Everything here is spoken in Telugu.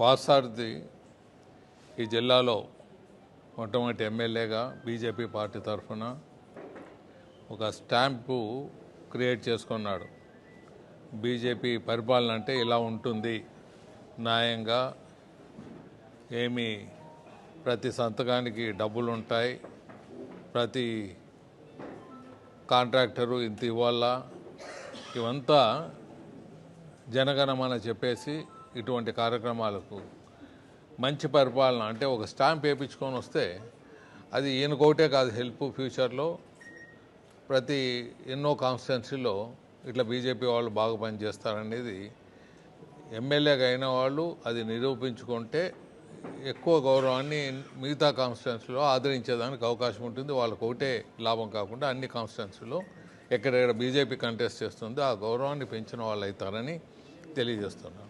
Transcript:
పాసార్ది ఈ జిల్లాలో మొట్టమొదటి ఎమ్మెల్యేగా బీజేపీ పార్టీ తరఫున ఒక స్టాంపు క్రియేట్ చేసుకున్నాడు. బీజేపీ పరిపాలన అంటే ఇలా ఉంటుంది, న్యాయంగా, ఏమి ప్రతి సంతకానికి డబ్బులు ఉంటాయి, ప్రతి కాంట్రాక్టరు ఇంత ఇవ్వాలా, ఇవంతా జనగణమన చెప్పేసి ఇటువంటి కార్యక్రమాలకు మంచి పరిపాలన అంటే ఒక స్టాంప్ వేయించుకొని వస్తే అది ఈయనకోటే కాదు హెల్ప్, ఫ్యూచర్లో ప్రతి ఎన్నో కాన్స్టిట్యున్సీలో ఇట్లా బీజేపీ వాళ్ళు బాగా పనిచేస్తారనేది ఎమ్మెల్యేగా అయిన వాళ్ళు అది నిరూపించుకుంటే ఎక్కువ గౌరవాన్ని మిగతా కాన్స్టిట్యున్సీలో ఆదరించేదానికి అవకాశం ఉంటుంది. వాళ్ళకు ఒకటే లాభం కాకుండా అన్ని కాన్స్టిట్యున్సీలో ఎక్కడెక్కడ బీజేపీ కంటెస్ట్ చేస్తుందో ఆ గౌరవాన్ని పెంచిన వాళ్ళు అవుతారని తెలియజేస్తున్నారు.